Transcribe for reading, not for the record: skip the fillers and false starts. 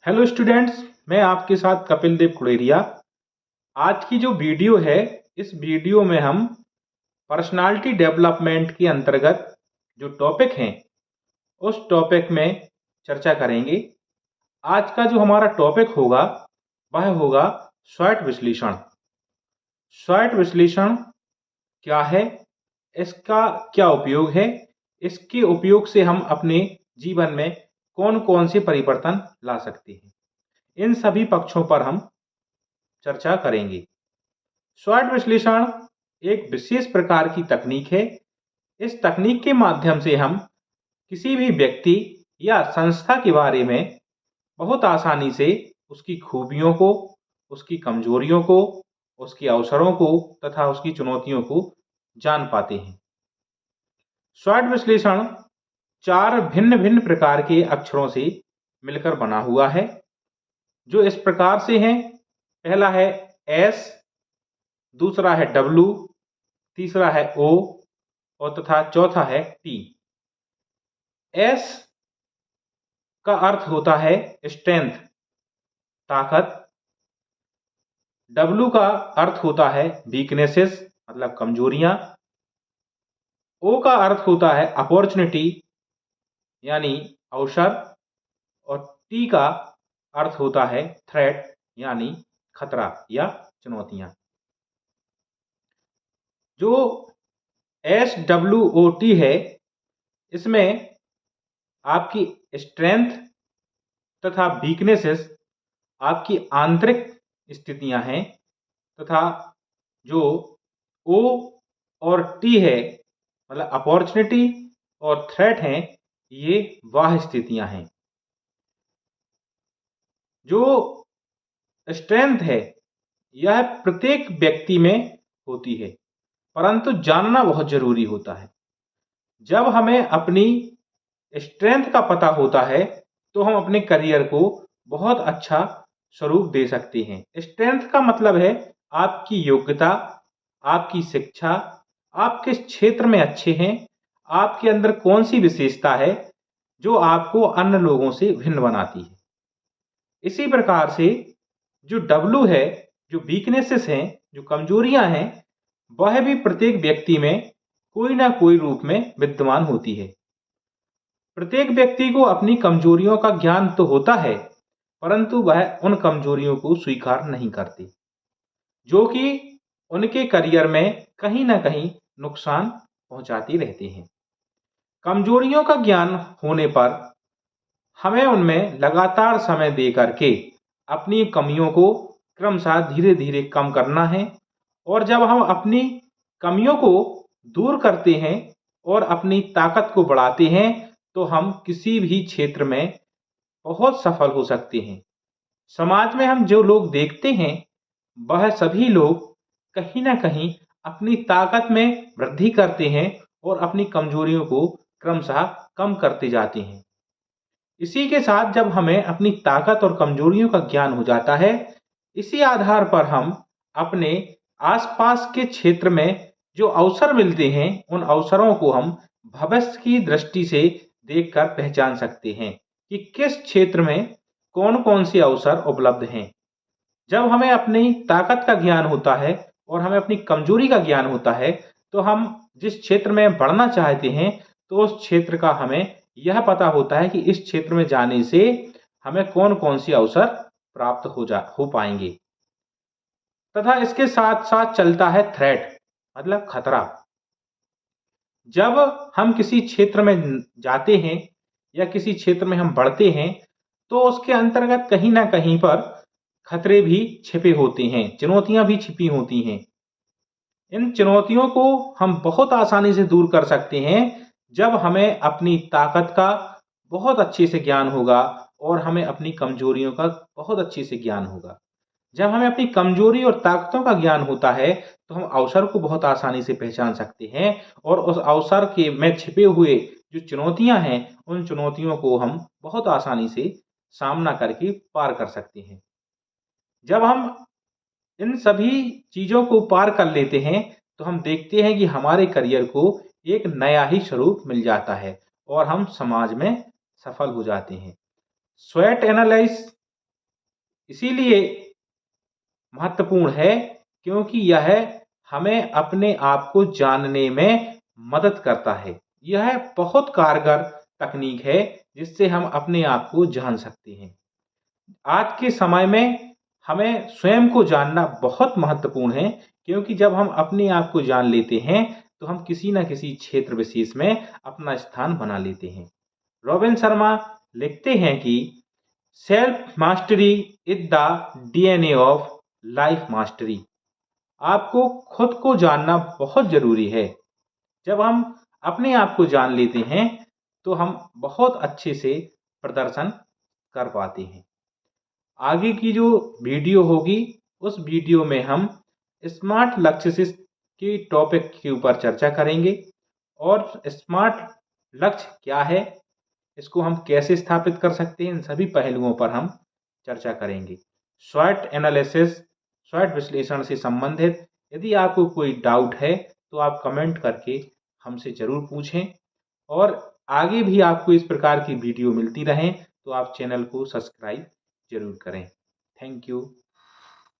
Hello students, मैं आपके साथ कपिल देव कुड़ेरिया। आज की जो वीडियो है, इस वीडियो में हम पर्सनालिटी डेवलपमेंट के अंतर्गत जो टॉपिक हैं उस टॉपिक में चर्चा करेंगे। आज का जो हमारा टॉपिक होगा वह होगा स्वॉट विश्लेषण। स्वॉट विश्लेषण क्या है, इसका क्या उपयोग है, इसके उपयोग से हम अपने जीवन में कौन कौन से परिवर्तन ला सकते हैं, इन सभी पक्षों पर हम चर्चा करेंगे। स्वॉट विश्लेषण एक विशेष प्रकार की तकनीक है। इस तकनीक के माध्यम से हम किसी भी व्यक्ति या संस्था के बारे में बहुत आसानी से उसकी खूबियों को, उसकी कमजोरियों को, उसके अवसरों को तथा उसकी चुनौतियों को जान पाते हैं। स्वॉट विश्लेषण 4 भिन्न भिन्न प्रकार के अक्षरों से मिलकर बना हुआ है, जो इस प्रकार से हैं। पहला है एस, दूसरा है डब्ल्यू, तीसरा है ओ और तथा चौथा है टी। एस का अर्थ होता है स्ट्रेंथ, ताकत। डब्ल्यू का अर्थ होता है वीकनेसेस, मतलब कमजोरियां। ओ का अर्थ होता है अपॉर्चुनिटी, यानी अवसर। और टी का अर्थ होता है थ्रेट, यानी खतरा या चुनौतियां। जो SWOT है, इसमें आपकी स्ट्रेंथ तथा वीकनेसेस आपकी आंतरिक स्थितियां हैं, तथा जो ओ और टी है, मतलब अपॉर्चुनिटी और थ्रेट हैं, ये बाह्य स्थितियां हैं। जो स्ट्रेंथ है यह प्रत्येक व्यक्ति में होती है, परंतु जानना बहुत जरूरी होता है। जब हमें अपनी स्ट्रेंथ का पता होता है तो हम अपने करियर को बहुत अच्छा स्वरूप दे सकते हैं। स्ट्रेंथ का मतलब है आपकी योग्यता, आपकी शिक्षा, आप किस क्षेत्र में अच्छे हैं, आपके अंदर कौन सी विशेषता है जो आपको अन्य लोगों से भिन्न बनाती है। इसी प्रकार से जो डब्ल्यू है, जो वीकनेसेस हैं, जो कमजोरियां हैं, वह भी प्रत्येक व्यक्ति में कोई ना कोई रूप में विद्यमान होती है। प्रत्येक व्यक्ति को अपनी कमजोरियों का ज्ञान तो होता है, परंतु वह उन कमजोरियों को स्वीकार नहीं करते, जो कि उनके करियर में कहीं ना कहीं नुकसान पहुंचाती रहती हैं। कमजोरियों का ज्ञान होने पर हमें उनमें लगातार समय दे करके अपनी कमियों को क्रमशः धीरे धीरे कम करना है। और जब हम अपनी कमियों को दूर करते हैं और अपनी ताकत को बढ़ाते हैं तो हम किसी भी क्षेत्र में बहुत सफल हो सकते हैं। समाज में हम जो लोग देखते हैं वह सभी लोग कहीं ना कहीं अपनी ताकत में वृद्धि करते हैं और अपनी कमजोरियों को क्रमशः कम करते जाते हैं। इसी के साथ जब हमें अपनी ताकत और कमजोरियों का ज्ञान हो जाता है, इसी आधार पर हम अपने आसपास के क्षेत्र में जो अवसर मिलते हैं उन अवसरों को हम भविष्य की दृष्टि से देखकर पहचान सकते हैं कि किस क्षेत्र में कौन कौन से अवसर उपलब्ध हैं। जब हमें अपनी ताकत का ज्ञान होता है और हमें अपनी कमजोरी का ज्ञान होता है तो हम जिस क्षेत्र में बढ़ना चाहते हैं तो उस क्षेत्र का हमें यह पता होता है कि इस क्षेत्र में जाने से हमें कौन कौन से अवसर प्राप्त हो पाएंगे। तथा इसके साथ साथ चलता है थ्रेट, मतलब खतरा। जब हम किसी क्षेत्र में जाते हैं या किसी क्षेत्र में हम बढ़ते हैं तो उसके अंतर्गत कहीं ना कहीं पर खतरे भी छिपे होते हैं, चुनौतियां भी छिपी होती हैं। इन चुनौतियों को हम बहुत आसानी से दूर कर सकते हैं जब हमें अपनी ताकत का बहुत अच्छे से ज्ञान होगा और हमें अपनी कमजोरियों का बहुत अच्छे से ज्ञान होगा। जब हमें अपनी कमजोरी और ताकतों का ज्ञान होता है तो हम अवसर को बहुत आसानी से पहचान सकते हैं और उस अवसर के में छिपे हुए जो चुनौतियां हैं उन चुनौतियों को हम बहुत आसानी से सामना करके पार कर सकते हैं। जब हम इन सभी चीजों को पार कर लेते हैं तो हम देखते हैं कि हमारे करियर को एक नया ही स्वरूप मिल जाता है और हम समाज में सफल हो जाते हैं। स्वॉट एनालिसिस इसीलिए महत्वपूर्ण है क्योंकि यह हमें अपने आप को जानने में मदद करता है। यह बहुत कारगर तकनीक है जिससे हम अपने आप को जान सकते हैं। आज के समय में हमें स्वयं को जानना बहुत महत्वपूर्ण है क्योंकि जब हम अपने आप को जान लेते हैं तो हम किसी न किसी क्षेत्र विशेष में अपना स्थान बना लेते हैं। रॉबिन शर्मा लिखते हैं कि self mastery is the DNA of life mastery. आपको खुद को जानना बहुत जरूरी है। जब हम अपने आप को जान लेते हैं तो हम बहुत अच्छे से प्रदर्शन कर पाते हैं। आगे की जो वीडियो होगी उस वीडियो में हम स्मार्ट लक्ष्य से के टॉपिक के ऊपर चर्चा करेंगे और स्मार्ट लक्ष्य क्या है, इसको हम कैसे स्थापित कर सकते हैं, इन सभी पहलुओं पर हम चर्चा करेंगे। स्वॉट एनालिसिस, स्वॉट विश्लेषण से संबंधित यदि आपको कोई डाउट है तो आप कमेंट करके हमसे ज़रूर पूछें और आगे भी आपको इस प्रकार की वीडियो मिलती रहें तो आप चैनल को सब्सक्राइब ज़रूर करें। Thank you.